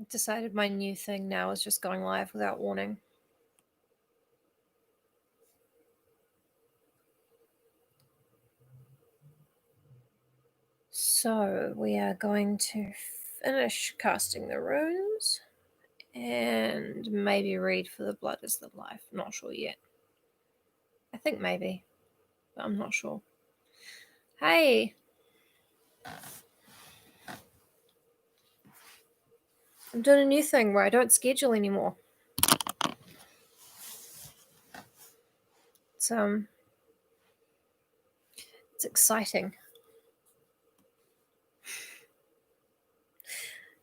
Decided my new thing now is just going live without warning. So we are going to finish casting the runes and maybe read For the Blood is the Life. Not sure yet. I think maybe, but I'm not sure. Hey! I'm doing a new thing where I don't schedule anymore. It's exciting.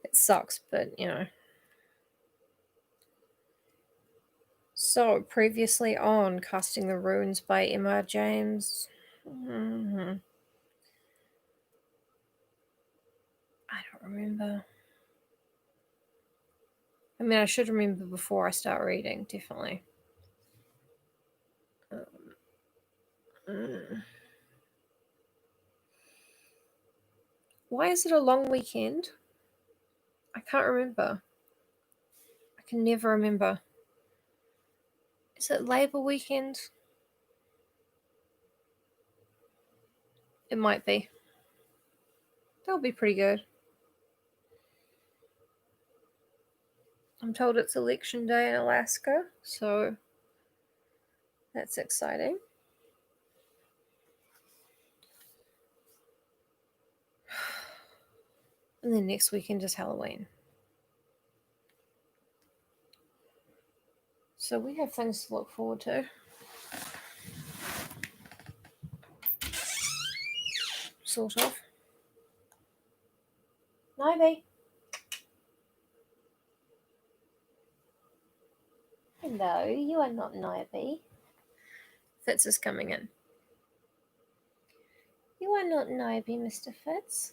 It sucks, but you know. So, previously on Casting the Runes by Emma James. I don't remember. I mean, I should remember before I start reading, definitely. Why is it a long weekend? I can't remember. I can never remember. Is it Labour weekend? It might be. That'll be pretty good. I'm told it's election day in Alaska, so that's exciting. And then next weekend is Halloween. So we have things to look forward to. Sort of. Ivy. Hello, you are not Ivy. Fitz is coming in. You are not Ivy, Mr. Fitz.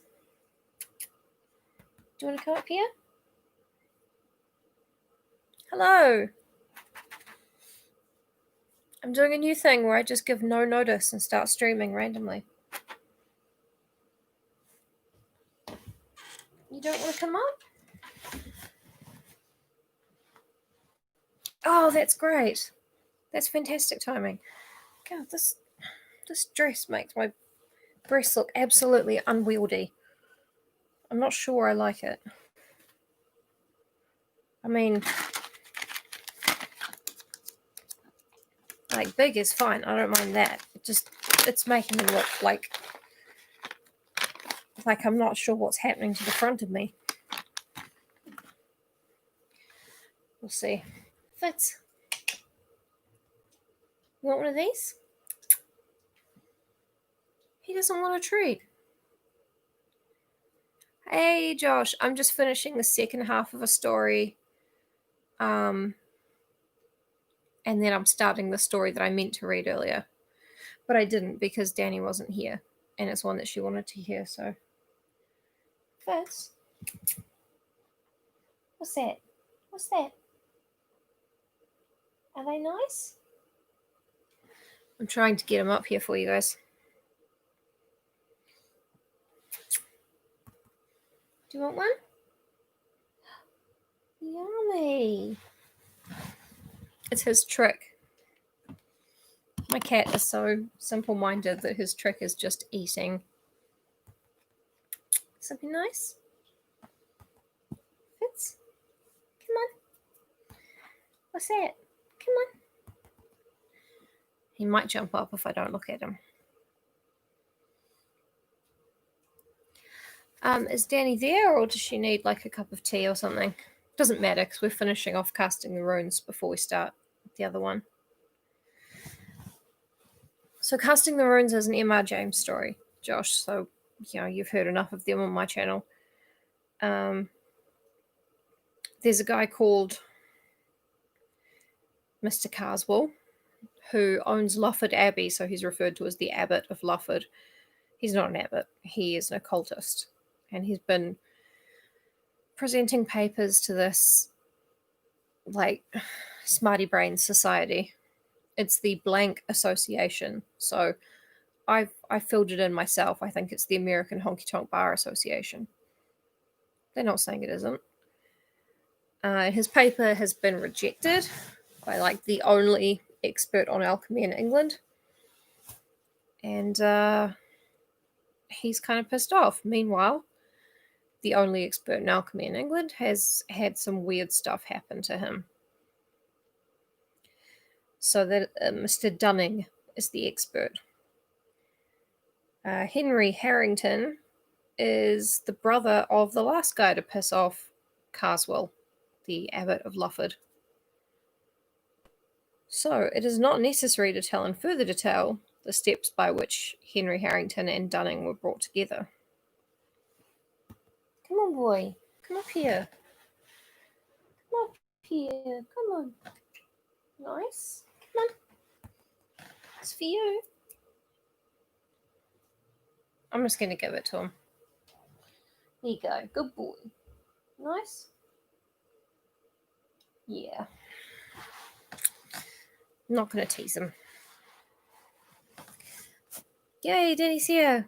Do you want to come up here? Hello. I'm doing a new thing where I just give no notice and start streaming randomly. You don't want to come up? Oh, that's great. That's fantastic timing. God, this dress makes my breasts look absolutely unwieldy. I'm not sure I like it. I mean, like, big is fine. I don't mind that. It's making me look like I'm not sure what's happening to the front of me. We'll see. Fitz, you want one of these? He doesn't want a treat. Hey, Josh, I'm just finishing the second half of a story. And then I'm starting the story that I meant to read earlier. But I didn't because Danny wasn't here. And it's one that she wanted to hear, so. Fitz? What's that? What's that? Are they nice? I'm trying to get them up here for you guys. Do you want one? Yummy. It's his trick. My cat is so simple-minded that his trick is just eating. Something nice? Fitz? Come on. What's that? Come on. He might jump up if I don't look at him. Is Danny there, or does she need like a cup of tea or something? Doesn't matter because we're finishing off casting the runes before we start the other one. So Casting the Runes is an M.R. James story, Josh, so you've heard enough of them on my channel. There's a guy called Mr. Carswell who owns Lufford Abbey, so he's referred to as the Abbot of Lufford. He's not an abbot, he is an occultist, and he's been presenting papers to this like smarty brain society. It's the blank association, so I filled it in myself. I think it's the American Honky Tonk Bar Association. They're not saying it isn't. His paper has been rejected by like the only expert on alchemy in England. And he's kind of pissed off. Meanwhile, the only expert in alchemy in England has had some weird stuff happen to him. So that Mr. Dunning is the expert. Henry Harrington is the brother of the last guy to piss off Carswell, the abbot of Lufford. So it is not necessary to tell in further detail the steps by which Henry Harrington and Dunning were brought together. Come on, boy. Come up here. Come up here. Come on. Nice. Come on. It's for you. I'm just going to give it to him. There you go. Good boy. Nice. Yeah. I'm not going to tease him. Yay, Daddy's here.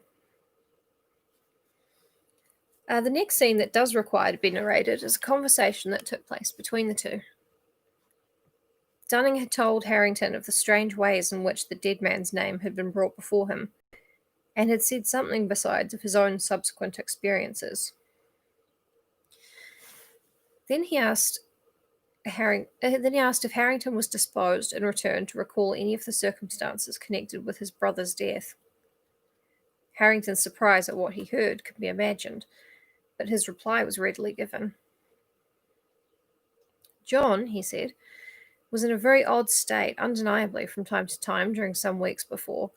The next scene that does require to be narrated is a conversation that took place between the two. Dunning had told Harrington of the strange ways in which the dead man's name had been brought before him, and had said something besides of his own subsequent experiences. Then he asked if Harrington was disposed in return to recall any of the circumstances connected with his brother's death. Harrington's surprise at what he heard can be imagined, but his reply was readily given. John, he said, was in a very odd state, undeniably, from time to time during some weeks before,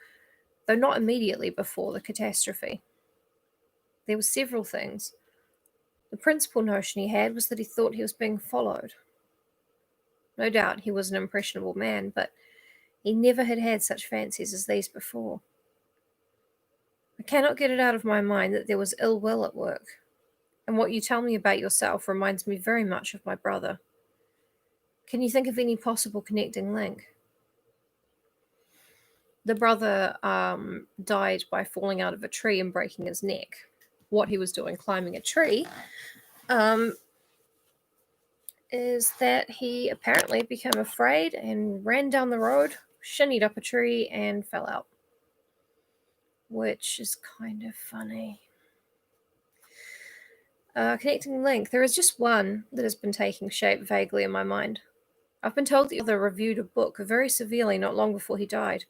though not immediately before the catastrophe. There were several things. The principal notion he had was that he thought he was being followed. No doubt he was an impressionable man, but he never had had such fancies as these before. I cannot get it out of my mind that there was ill will at work, and what you tell me about yourself reminds me very much of my brother. Can you think of any possible connecting link? The brother died by falling out of a tree and breaking his neck. What he was doing climbing a tree is that he apparently became afraid and ran down the road, shinnied up a tree, and fell out. Which is kind of funny. Connecting link. There is just one that has been taking shape vaguely in my mind. I've been told the other reviewed a book very severely not long before he died.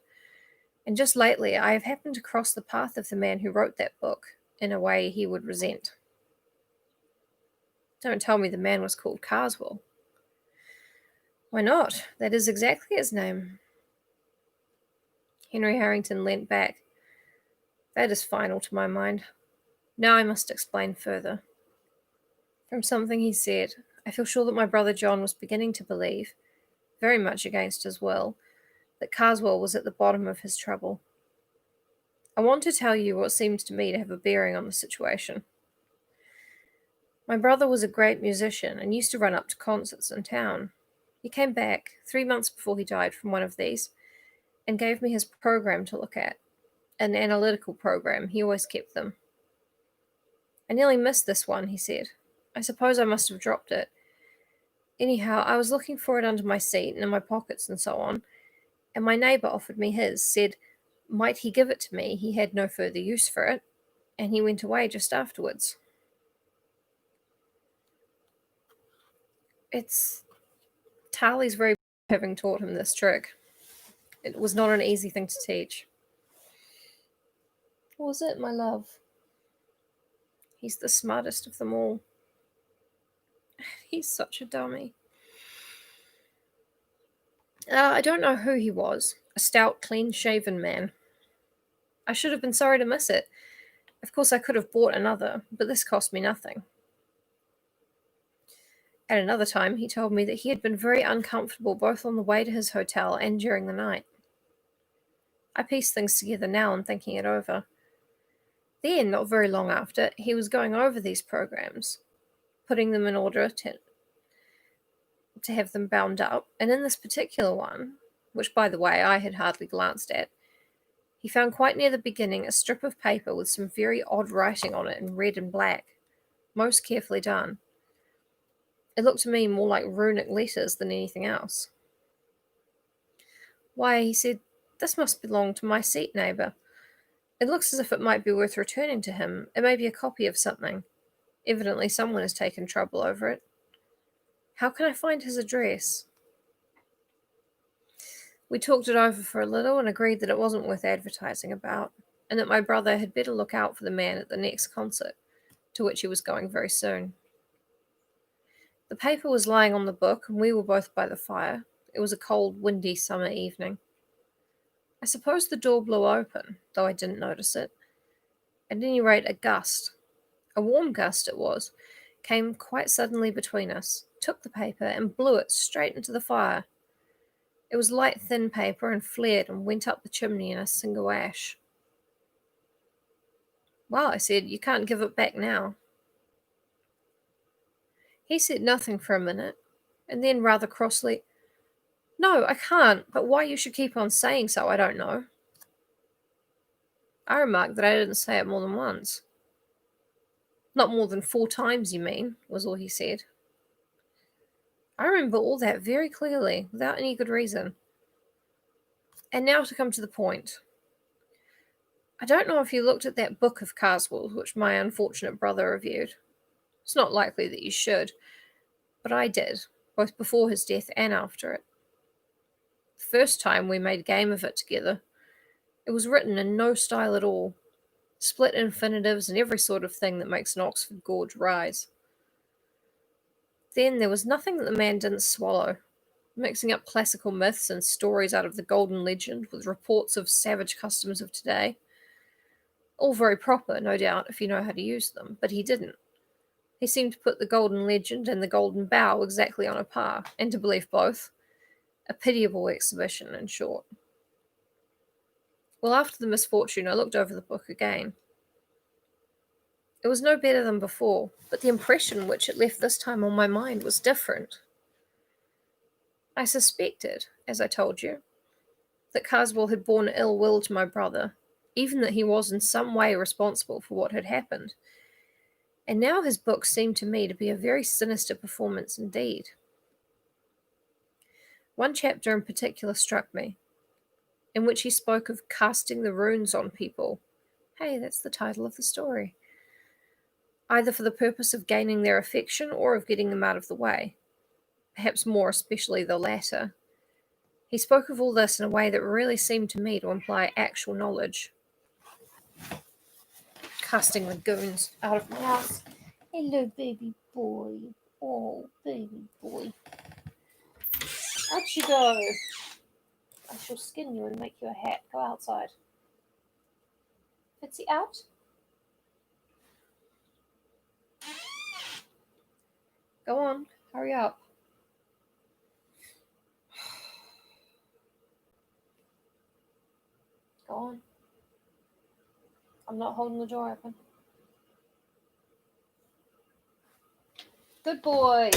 And just lately, I have happened to cross the path of the man who wrote that book in a way he would resent. Don't tell me the man was called Carswell. Why not? That is exactly his name. Henry Harrington leant back. That is final to my mind. Now I must explain further. From something he said, I feel sure that my brother John was beginning to believe, very much against his will, that Carswell was at the bottom of his trouble. I want to tell you what seems to me to have a bearing on the situation. My brother was a great musician and used to run up to concerts in town. He came back 3 months before he died from one of these and gave me his program to look at, an analytical program. He always kept them. I nearly missed this one, he said. I suppose I must have dropped it. Anyhow, I was looking for it under my seat and in my pockets and so on, and my neighbour offered me his, said, might he give it to me? He had no further use for it, and he went away just afterwards. It's Tarley's very having taught him this trick. It was not an easy thing to teach. What was it, my love? He's the smartest of them all. He's such a dummy. I don't know who he was. A stout, clean-shaven man. I should have been sorry to miss it. Of course, I could have bought another, but this cost me nothing. At another time, he told me that he had been very uncomfortable both on the way to his hotel and during the night. I pieced things together now and thinking it over. Then, not very long after, he was going over these programs, putting them in order to have them bound up, and in this particular one, which, by the way, I had hardly glanced at, he found quite near the beginning a strip of paper with some very odd writing on it in red and black, most carefully done. It looked to me more like runic letters than anything else. Why, he said, this must belong to my seat neighbour. It looks as if it might be worth returning to him. It may be a copy of something. Evidently someone has taken trouble over it. How can I find his address? We talked it over for a little and agreed that it wasn't worth advertising about, and that my brother had better look out for the man at the next concert, to which he was going very soon. The paper was lying on the book, and we were both by the fire. It was a cold, windy summer evening. I suppose the door blew open, though I didn't notice it. At any rate, a gust, a warm gust it was, came quite suddenly between us, took the paper, and blew it straight into the fire. It was light, thin paper, and flared and went up the chimney in a single ash. Well, I said, you can't give it back now. He said nothing for a minute, and then rather crossly, no, I can't, but why you should keep on saying so, I don't know. I remarked that I didn't say it more than once. Not more than 4 times, you mean, was all he said. I remember all that very clearly, without any good reason. And now to come to the point. I don't know if you looked at that book of Carswell's which my unfortunate brother reviewed. It's not likely that you should, but I did, both before his death and after it. The first time we made game of it together, it was written in no style at all, split infinitives and every sort of thing that makes an Oxford gorge rise. Then there was nothing that the man didn't swallow, mixing up classical myths and stories out of the Golden Legend with reports of savage customs of today. All very proper, no doubt, if you know how to use them, but he didn't. He seemed to put the Golden Legend and the Golden Bough exactly on a par, and to believe both. A pitiable exhibition, in short. Well, after the misfortune, I looked over the book again. It was no better than before, but the impression which it left this time on my mind was different. I suspected, as I told you, that Carswell had borne ill will to my brother, even that he was in some way responsible for what had happened. And now his book seemed to me to be a very sinister performance indeed. One chapter in particular struck me, in which he spoke of casting the runes on people. Hey, that's the title of the story. Either for the purpose of gaining their affection or of getting them out of the way. Perhaps more especially the latter. He spoke of all this in a way that really seemed to me to imply actual knowledge. Casting the goons out of my house. Hello, baby boy. Oh, baby boy. Out you go. I shall skin you and make you a hat. Go outside. Fitzy, out. Go on. Hurry up. Go on. I'm not holding the door open. Good boy.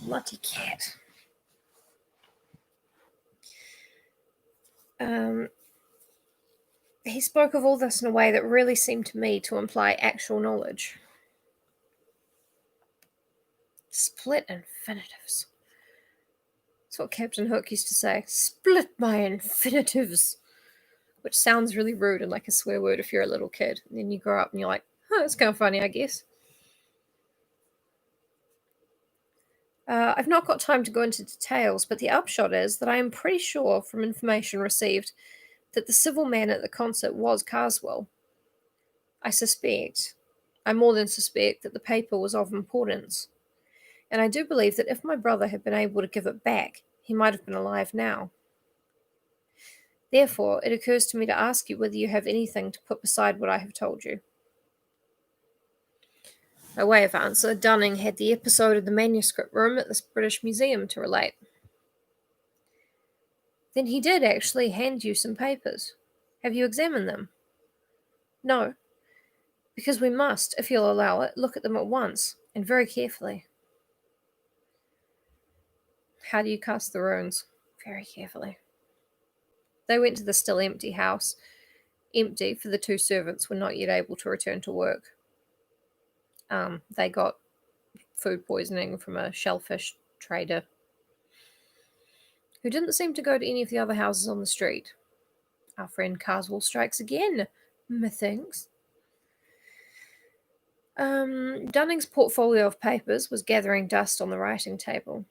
Bloody cat. He spoke of all this in a way that really seemed to me to imply actual knowledge. Split infinitives. That's what Captain Hook used to say. Split my infinitives. Which sounds really rude and like a swear word if you're a little kid. And then you grow up and you're like, oh, that's kind of funny, I guess. I've not got time to go into details, but the upshot is that I am pretty sure from information received that the civil man at the concert was Carswell. I more than suspect, that the paper was of importance. And I do believe that if my brother had been able to give it back, he might have been alive now. Therefore, it occurs to me to ask you whether you have anything to put beside what I have told you. By way of answer, Dunning had the episode of the manuscript room at the British Museum to relate. Then he did actually hand you some papers. Have you examined them? No, because we must, if you'll allow it, look at them at once, and very carefully. How do you cast the runes? Very carefully. They went to the still empty house. Empty, for the 2 servants were not yet able to return to work. They got food poisoning from a shellfish trader who didn't seem to go to any of the other houses on the street. Our friend Carswell strikes again, methinks. Dunning's portfolio of papers was gathering dust on the writing table.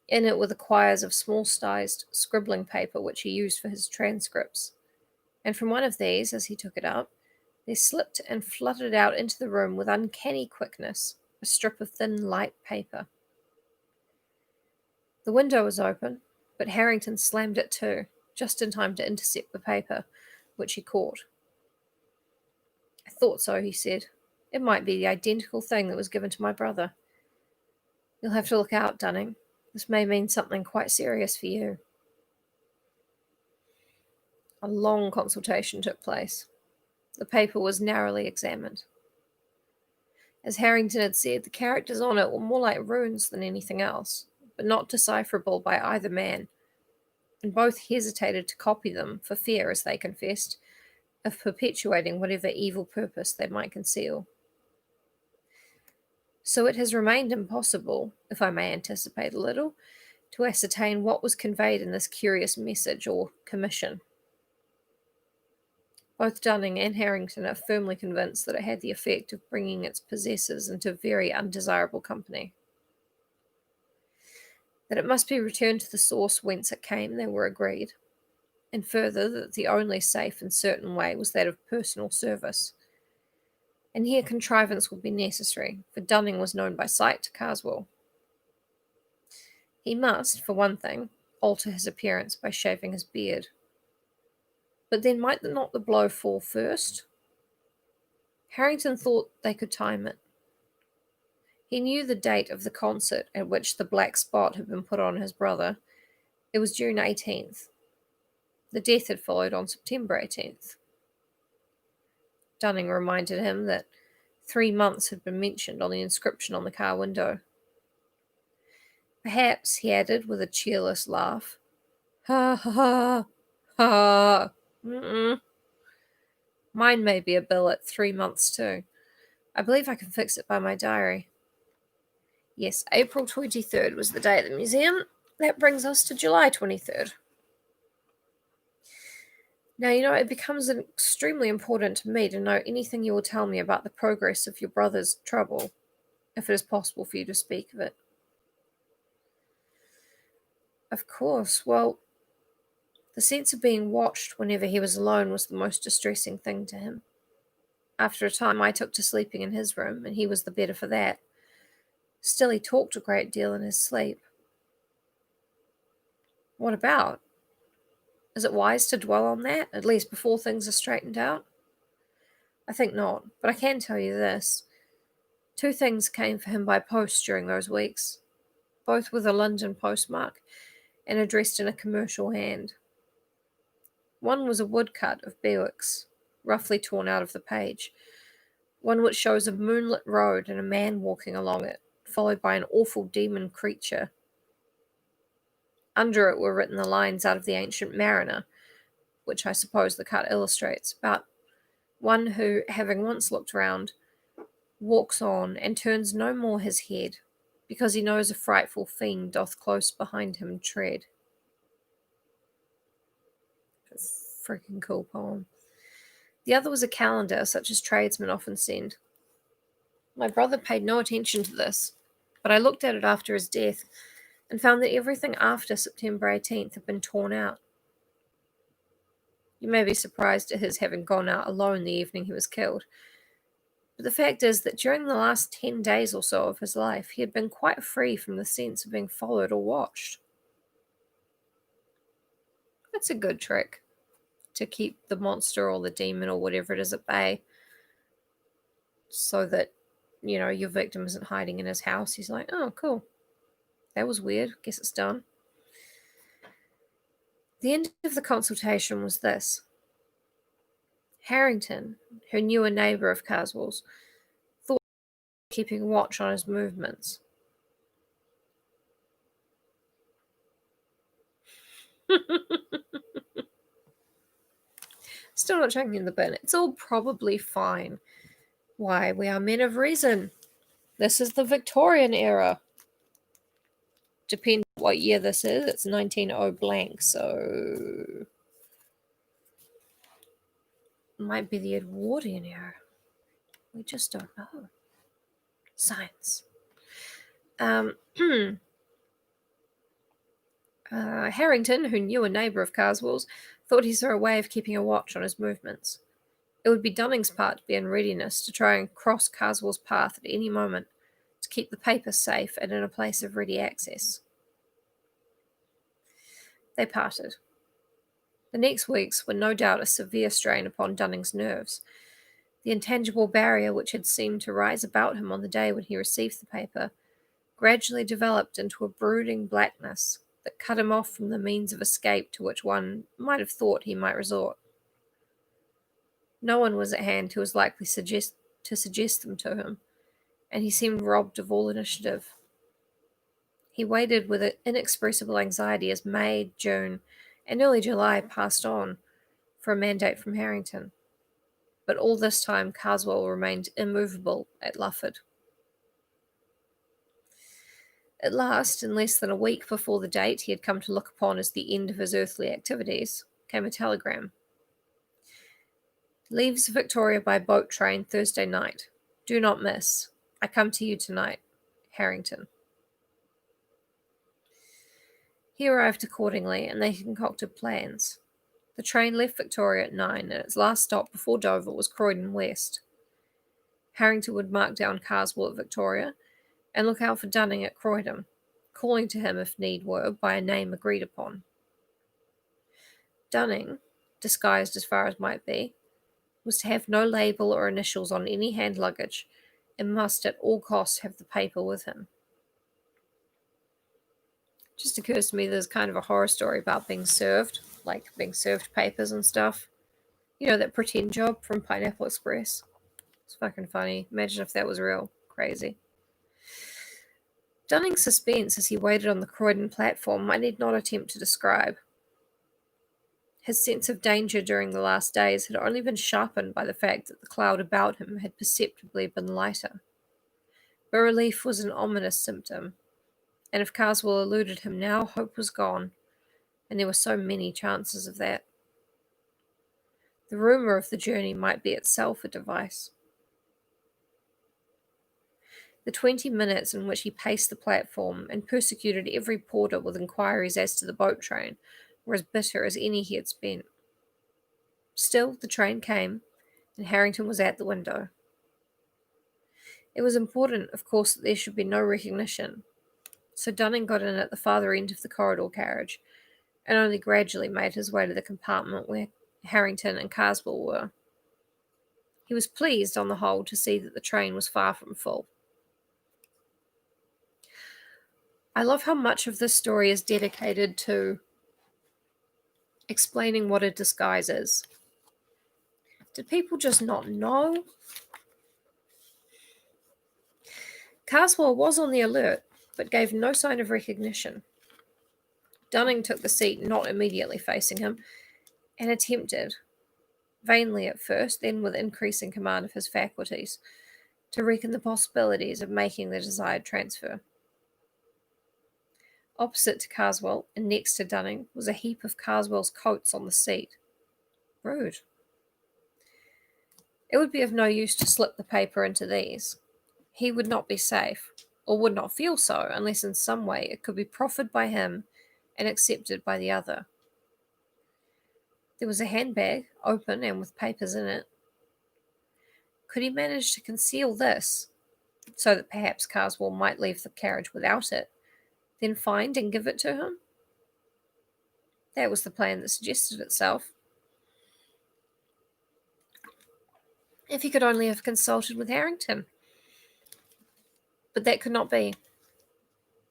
In it were the quires of small-sized scribbling paper which he used for his transcripts, and from one of these, as he took it up, there slipped and fluttered out into the room with uncanny quickness a strip of thin, light paper. The window was open, but Harrington slammed it to, just in time to intercept the paper, which he caught. "I thought so," he said. "It might be the identical thing that was given to my brother. You'll have to look out, Dunning. This may mean something quite serious for you." A long consultation took place. The paper was narrowly examined. As Harrington had said, the characters on it were more like runes than anything else, but not decipherable by either man, and both hesitated to copy them for fear, as they confessed, of perpetuating whatever evil purpose they might conceal. So it has remained impossible, if I may anticipate a little, to ascertain what was conveyed in this curious message or commission. Both Dunning and Harrington are firmly convinced that it had the effect of bringing its possessors into very undesirable company. That it must be returned to the source whence it came, they were agreed, and further that the only safe and certain way was that of personal service. And here contrivance would be necessary, for Dunning was known by sight to Carswell. He must, for one thing, alter his appearance by shaving his beard. But then might not the blow fall first? Harrington thought they could time it. He knew the date of the concert at which the black spot had been put on his brother. It was June 18th. The death had followed on September 18th. Dunning reminded him that 3 months had been mentioned on the inscription on the car window. "Perhaps," he added with a cheerless laugh, "ha ha ha ha, mine may be a bill at 3 months too. I believe I can fix it by my diary. Yes, April 23rd was the day at the museum. That brings us to July 23rd. Now, it becomes extremely important to me to know anything you will tell me about the progress of your brother's trouble, if it is possible for you to speak of it." "Of course. Well, the sense of being watched whenever he was alone was the most distressing thing to him. After a time I took to sleeping in his room, and he was the better for that. Still, he talked a great deal in his sleep." "What about? Is it wise to dwell on that, at least before things are straightened out?" "I think not, but I can tell you this. 2 things came for him by post during those weeks, both with a London postmark and addressed in a commercial hand. One was a woodcut of Bewick's, roughly torn out of the page, one which shows a moonlit road and a man walking along it, followed by an awful demon creature. Under it were written the lines out of the Ancient Mariner, which I suppose the cut illustrates, about one who, having once looked round, walks on and turns no more his head, because he knows a frightful fiend doth close behind him tread." Freaking cool poem. The other was a calendar, such as tradesmen often send. My brother paid no attention to this, but I looked at it after his death and found that everything after September 18th had been torn out. You may be surprised at his having gone out alone the evening he was killed, but the fact is that during the last 10 days or so of his life, he had been quite free from the sense of being followed or watched. That's a good trick, to keep the monster or the demon or whatever it is at bay, so that, your victim isn't hiding in his house. He's like, "Oh, cool. That was weird. Guess it's done." The end of the consultation was this. Harrington, who knew a neighbour of Carswell's, thought of keeping watch on his movements. Still not chucking in the bin. It's all probably fine. Why, we are men of reason. This is the Victorian era. Depending on what year this is, it's 190 blank, so it might be the Edwardian era. We just don't know. Science. Harrington, who knew a neighbour of Carswell's, thought he saw a way of keeping a watch on his movements. It would be Dunning's part to be in readiness to try and cross Carswell's path at any moment to keep the paper safe and in a place of ready access. They parted. The next weeks were no doubt a severe strain upon Dunning's nerves. The intangible barrier which had seemed to rise about him on the day when he received the paper gradually developed into a brooding blackness that cut him off from the means of escape to which one might have thought he might resort. No one was at hand who was likely to suggest them to him, and he seemed robbed of all initiative. He waited with inexpressible anxiety as May, June, and early July passed on for a mandate from Harrington. But all this time Carswell remained immovable at Lufford. At last, in less than a week before the date he had come to look upon as the end of his earthly activities, came a telegram. Leaves Victoria by boat train Thursday night. Do not miss. I come to you tonight. Harrington. He arrived accordingly, and they concocted plans. The train left Victoria at 9, and its last stop before Dover was Croydon West. Harrington would mark down Carswell at Victoria, and look out for Dunning at Croydon, calling to him if need were by a name agreed upon. Dunning, disguised as far as might be, was to have no label or initials on any hand luggage, and must at all costs have the paper with him. It just occurs to me there's kind of a horror story about being served papers and stuff. You know, that pretend job from Pineapple Express? It's fucking funny. Imagine if that was real. Crazy. Dunning's suspense as he waited on the Croydon platform I need not attempt to describe. His sense of danger during the last days had only been sharpened by the fact that the cloud about him had perceptibly been lighter. But relief was an ominous symptom, and if Carswell eluded him now, hope was gone, and there were so many chances of that. The rumour of the journey might be itself a device. The 20 minutes in which he paced the platform and persecuted every porter with inquiries as to the boat train were as bitter as any he had spent. Still, the train came, and Harrington was at the window. It was important, of course, that there should be no recognition, so Dunning got in at the farther end of the corridor carriage, and only gradually made his way to the compartment where Harrington and Carswell were. He was pleased, on the whole, to see that the train was far from full. I love how much of this story is dedicated to explaining what a disguise is. Did people just not know? Carswell was on the alert, but gave no sign of recognition. Dunning took the seat not immediately facing him, and attempted, vainly at first, then with increasing command of his faculties, to reckon the possibilities of making the desired transfer. Opposite to Carswell, and next to Dunning, was a heap of Carswell's coats on the seat. Rude. It would be of no use to slip the paper into these. He would not be safe, or would not feel so, unless in some way it could be proffered by him and accepted by the other. There was a handbag, open and with papers in it. Could he manage to conceal this, so that perhaps Carswell might leave the carriage without it, then find and give it to him? That was the plan that suggested itself. If he could only have consulted with Harrington. But that could not be.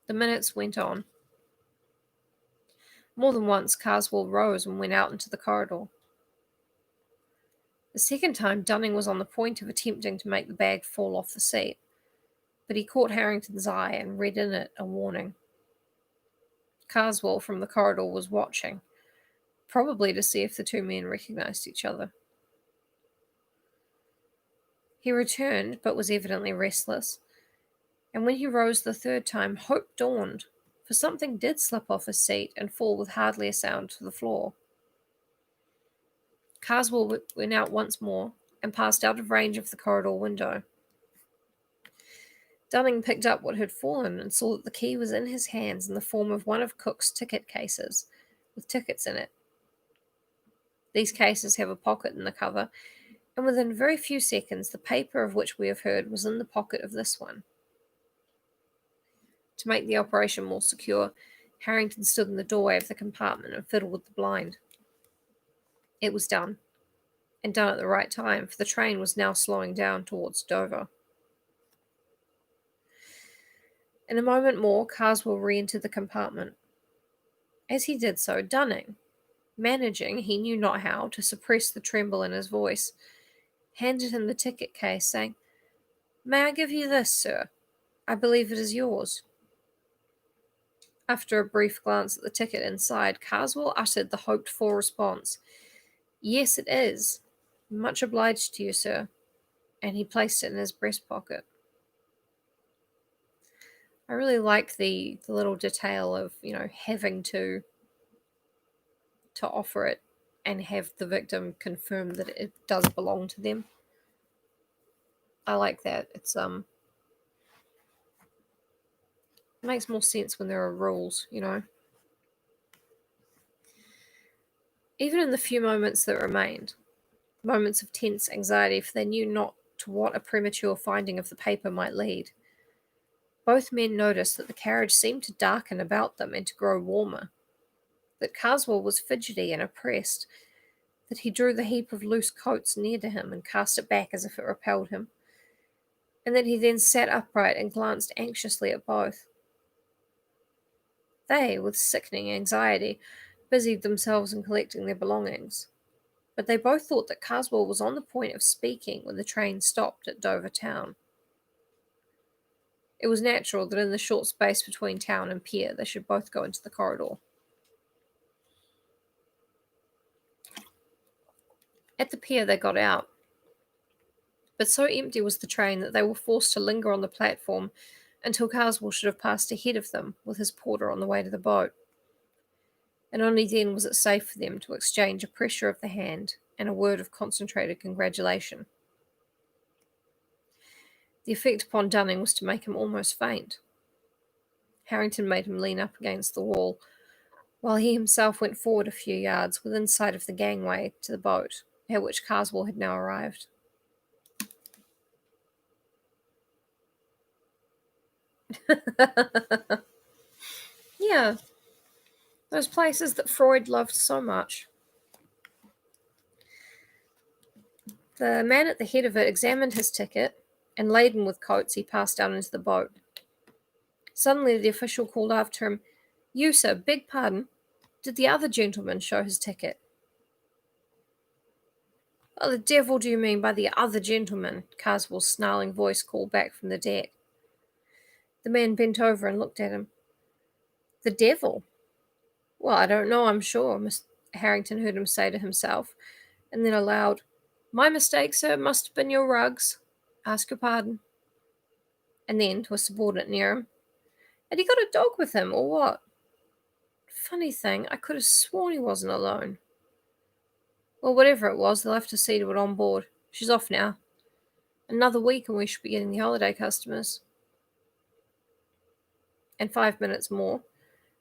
The minutes went on. More than once Carswell rose and went out into the corridor. The second time Dunning was on the point of attempting to make the bag fall off the seat, but he caught Harrington's eye and read in it a warning. Carswell from the corridor was watching, probably to see if the two men recognized each other. He returned, but was evidently restless, And when he rose the third time, hope dawned, for something did slip off his seat and fall with hardly a sound to the floor. Carswell went out once more and passed out of range of the corridor window. Dunning picked up what had fallen and saw that the key was in his hands in the form of one of Cook's ticket cases, with tickets in it. These cases have a pocket in the cover, and within very few seconds the paper of which we have heard was in the pocket of this one. To make the operation more secure, Harrington stood in the doorway of the compartment and fiddled with the blind. It was done, and done at the right time, for the train was now slowing down towards Dover. In a moment more, Carswell re-entered the compartment. As he did so, Dunning, managing, he knew not how, to suppress the tremble in his voice, handed him the ticket case, saying, "May I give you this, sir? I believe it is yours." After a brief glance at the ticket inside, Carswell uttered the hoped-for response, "Yes, it is. Much obliged to you, sir," and he placed it in his breast pocket. I really like the little detail of, having to offer it and have the victim confirm that it does belong to them. I like that. It makes more sense when there are rules, Even in the few moments that remained, moments of tense anxiety, for they knew not to what a premature finding of the paper might lead, both men noticed that the carriage seemed to darken about them and to grow warmer, that Carswell was fidgety and oppressed, that he drew the heap of loose coats near to him and cast it back as if it repelled him, and that he then sat upright and glanced anxiously at both. They, with sickening anxiety, busied themselves in collecting their belongings, but they both thought that Carswell was on the point of speaking when the train stopped at Dover town. It was natural that in the short space between town and pier they should both go into the corridor. At the pier they got out, but so empty was the train that they were forced to linger on the platform until Carswell should have passed ahead of them with his porter on the way to the boat, and only then was it safe for them to exchange a pressure of the hand and a word of concentrated congratulation. The effect upon Dunning was to make him almost faint. Harrington made him lean up against the wall, while he himself went forward a few yards within sight of the gangway to the boat, at which Carswell had now arrived. Yeah, those places that Freud loved so much. The man at the head of it examined his ticket, and laden with coats he passed down into the boat. Suddenly the official called after him, "You, sir, beg pardon, did the other gentleman show his ticket?" "What the devil do you mean by the other gentleman?" Carswell's snarling voice called back from the deck. The man bent over and looked at him. "The devil? Well, I don't know, I'm sure," Mr. Harrington heard him say to himself, and then aloud, "My mistake, sir, must have been your rugs. Ask your pardon." And then, to a subordinate near him, "Had he got a dog with him, or what? Funny thing, I could have sworn he wasn't alone." "Well, whatever it was, they'll have to see to it on board. She's off now. Another week and we shall be getting the holiday customers." In 5 minutes more,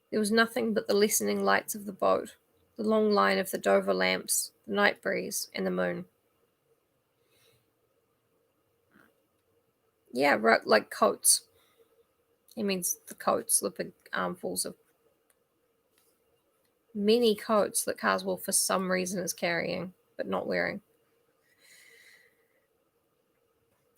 there was nothing but the lessening lights of the boat, the long line of the Dover lamps, the night breeze, and the moon. Yeah, right, like coats. He means the coats, the big armfuls of many coats that Carswell for some reason is carrying, but not wearing.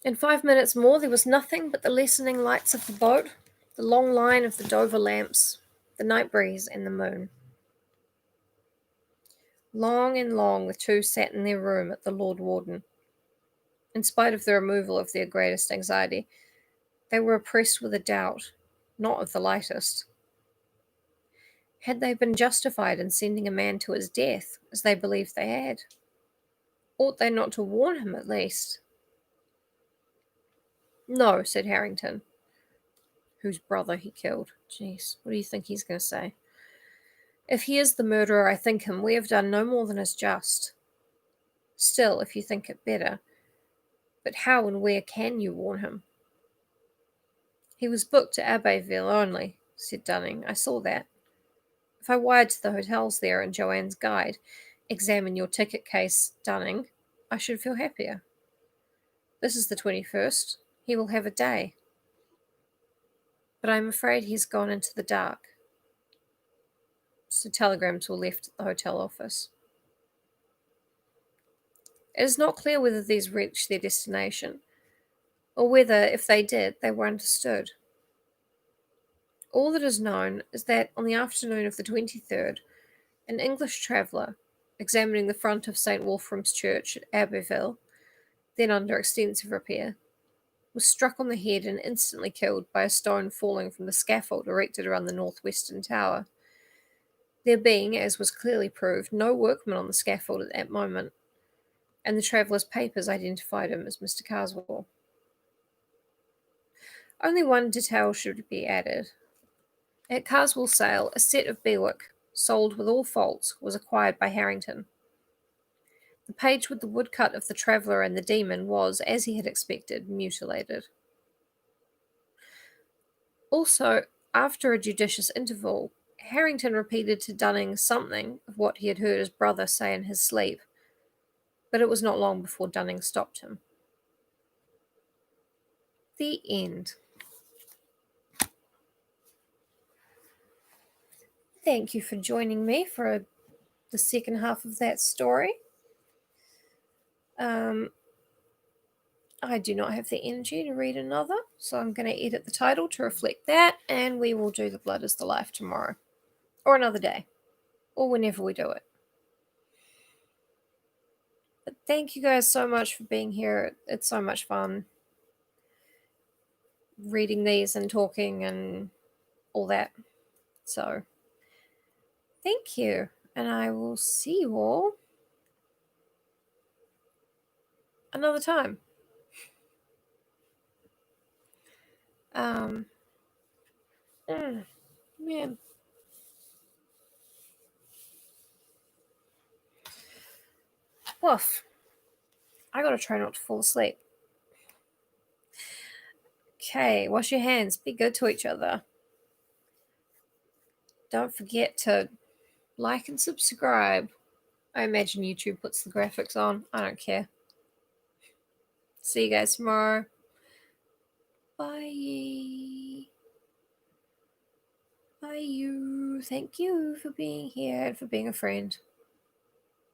In 5 minutes more, there was nothing but the lessening lights of the boat, the long line of the Dover lamps, the night breeze, and the moon. Long and long the two sat in their room at the Lord Warden. In spite of the removal of their greatest anxiety, they were oppressed with a doubt, not of the lightest. Had they been justified in sending a man to his death, as they believed they had? Ought they not to warn him at least? "No," said Harrington. whose brother he killed. Jeez, what do you think he's going to say? If he is the murderer I think him, we have done no more than is just. Still, if you think it better. But how and where can you warn him? He was booked to Abbeville only, said Dunning. I saw that. If I wired to the hotels there in Joanne's guide, examine your ticket case, Dunning, I should feel happier. This is the 21st. He will have a day. But I am afraid he's gone into the dark. So telegrams were left at the hotel office. It is not clear whether these reached their destination, or whether, if they did, they were understood. All that is known is that on the afternoon of the 23rd, an English traveller, examining the front of St. Wolfram's Church at Abbeville, then under extensive repair, was struck on the head and instantly killed by a stone falling from the scaffold erected around the northwestern tower. There being, as was clearly proved, no workman on the scaffold at that moment, and the traveller's papers identified him as Mr. Carswell. Only one detail should be added. At Carswell's sale, a set of Bewick, sold with all faults, was acquired by Harrington. The page with the woodcut of the traveller and the demon was, as he had expected, mutilated. Also, after a judicious interval, Harrington repeated to Dunning something of what he had heard his brother say in his sleep, but it was not long before Dunning stopped him. The end. Thank you for joining me for the second half of that story. I do not have the energy to read another, so I'm going to edit the title to reflect that, and we will do The Blood is the Life tomorrow, or another day, or whenever we do it. But thank you guys so much for being here. It's so much fun reading these and talking and all that. So, thank you, and I will see you all another time. Man. Woof. I gotta try not to fall asleep. Okay, wash your hands. Be good to each other. Don't forget to like and subscribe. I imagine YouTube puts the graphics on. I don't care. See you guys tomorrow. Bye. Bye you. Thank you for being here and for being a friend.